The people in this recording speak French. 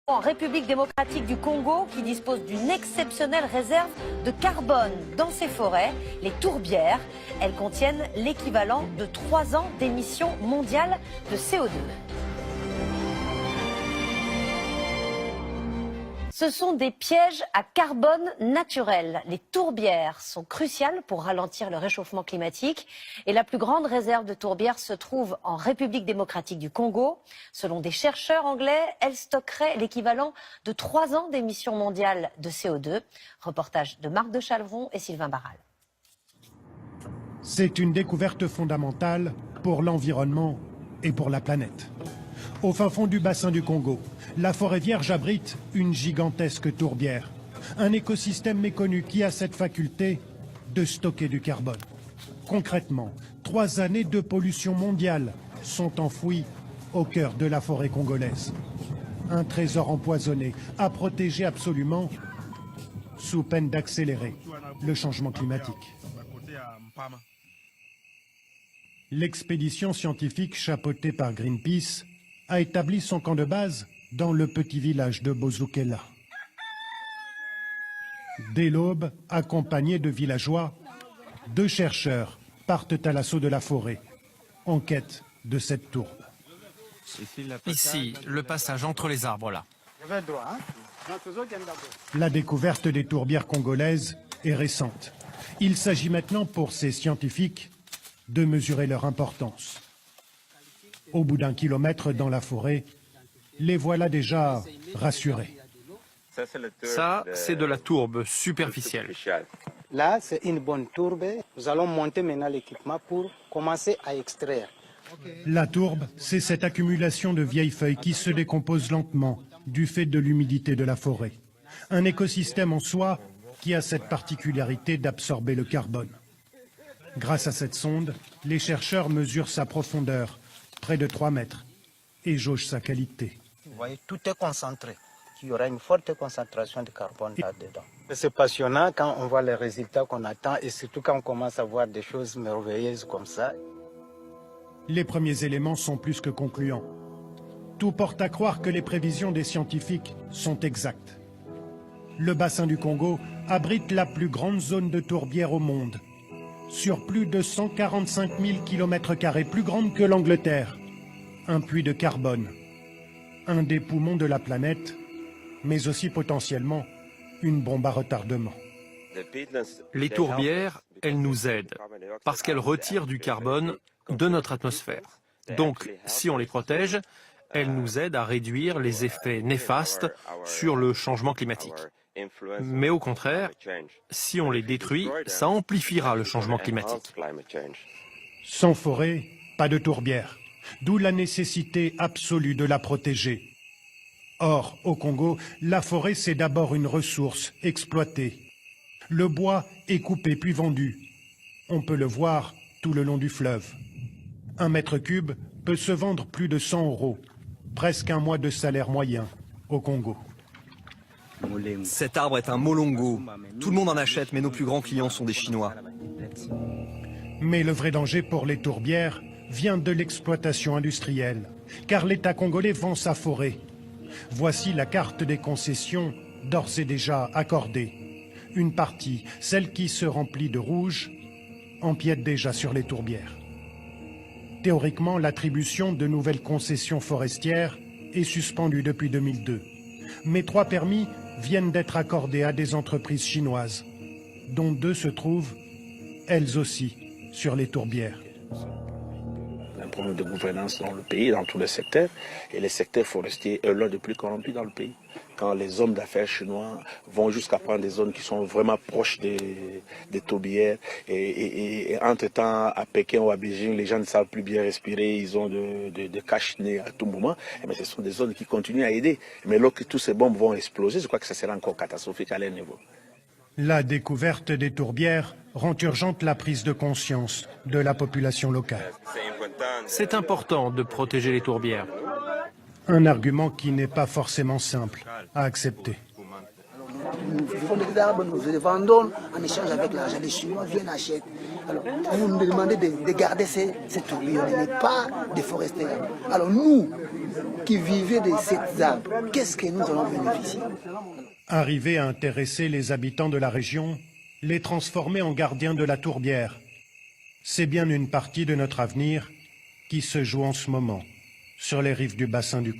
En République démocratique du Congo, qui dispose d'une exceptionnelle réserve de carbone dans ses forêts, les tourbières. Elles contiennent l'équivalent de 3 ans d'émissions mondiales de CO2. Ce sont des pièges à carbone naturel. Les tourbières sont cruciales pour ralentir le réchauffement climatique. Et la plus grande réserve de tourbières se trouve en République démocratique du Congo. Selon des chercheurs anglais, elles stockeraient l'équivalent de 3 ans d'émissions mondiales de CO2. Reportage de Marc de Chalvron et Sylvain Barral. C'est une découverte fondamentale pour l'environnement et pour la planète. Au fin fond du bassin du Congo, la forêt vierge abrite une gigantesque tourbière, un écosystème méconnu qui a cette faculté de stocker du carbone. Concrètement, 3 années de pollution mondiale sont enfouies au cœur de la forêt congolaise. Un trésor empoisonné à protéger absolument sous peine d'accélérer le changement climatique. L'expédition scientifique chapeautée par Greenpeace a établi son camp de base dans le petit village de Bozukela. Dès l'aube, accompagnés de villageois, 2 chercheurs partent à l'assaut de la forêt, en quête de cette tourbe. Ici, le passage entre les arbres là. La découverte des tourbières congolaises est récente. Il s'agit maintenant pour ces scientifiques de mesurer leur importance. Au bout d'1 kilomètre dans la forêt, les voilà déjà rassurés. Ça, c'est de la tourbe superficielle. Là, c'est une bonne tourbe. Nous allons monter maintenant l'équipement pour commencer à extraire. La tourbe, c'est cette accumulation de vieilles feuilles qui se décomposent lentement du fait de l'humidité de la forêt. Un écosystème en soi qui a cette particularité d'absorber le carbone. Grâce à cette sonde, les chercheurs mesurent sa profondeur, près de 3 mètres, et jaugent sa qualité. Vous voyez, tout est concentré. Il y aura une forte concentration de carbone là-dedans. C'est passionnant quand on voit les résultats qu'on attend et surtout quand on commence à voir des choses merveilleuses comme ça. Les premiers éléments sont plus que concluants. Tout porte à croire que les prévisions des scientifiques sont exactes. Le bassin du Congo abrite la plus grande zone de tourbière au monde, sur plus de 145 000 km², plus grande que l'Angleterre. Un puits de carbone, un des poumons de la planète, mais aussi potentiellement une bombe à retardement. Les tourbières, elles nous aident parce qu'elles retirent du carbone de notre atmosphère. Donc, si on les protège, elles nous aident à réduire les effets néfastes sur le changement climatique. Mais au contraire, si on les détruit, ça amplifiera le changement climatique. Sans forêt, pas de tourbière, d'où la nécessité absolue de la protéger. Or, au Congo, la forêt, c'est d'abord une ressource exploitée. Le bois est coupé puis vendu. On peut le voir tout le long du fleuve. 1 mètre cube peut se vendre plus de 100 €, presque un mois de salaire moyen au Congo. Cet arbre est un molongo. Tout le monde en achète, mais nos plus grands clients sont des Chinois. Mais le vrai danger pour les tourbières vient de l'exploitation industrielle, car l'État congolais vend sa forêt. Voici la carte des concessions d'ores et déjà accordées. Une partie, celle qui se remplit de rouge, empiète déjà sur les tourbières. Théoriquement, l'attribution de nouvelles concessions forestières est suspendue depuis 2002. Mais 3 permis viennent d'être accordés à des entreprises chinoises, dont 2 se trouvent, elles aussi, sur les tourbières. Un problème de gouvernance dans le pays, dans tous les secteurs, et les secteurs forestiers est l'un des plus corrompus dans le pays. Quand les hommes d'affaires chinois vont jusqu'à prendre des zones qui sont vraiment proches des tourbières, et entre-temps, à Pékin ou à Beijing, les gens ne savent plus bien respirer, ils ont de cache-nez à tout moment, mais ce sont des zones qui continuent à aider. Mais lorsque toutes ces bombes vont exploser, je crois que ça sera encore catastrophique à leur niveau. La découverte des tourbières rend urgente la prise de conscience de la population locale. C'est important de protéger les tourbières. Un argument qui n'est pas forcément simple à accepter. nous vivons des arbres, nous les vendons en échange avec l'argent. Les Chinois viennent acheter. Alors, vous nous demandez de garder ces tourbillons et pas déforester. Alors nous, qui vivons de ces arbres, qu'est-ce que nous allons bénéficier? Arriver à intéresser les habitants de la région, les transformer en gardiens de la tourbière, c'est bien une partie de notre avenir qui se joue en ce moment sur les rives du bassin du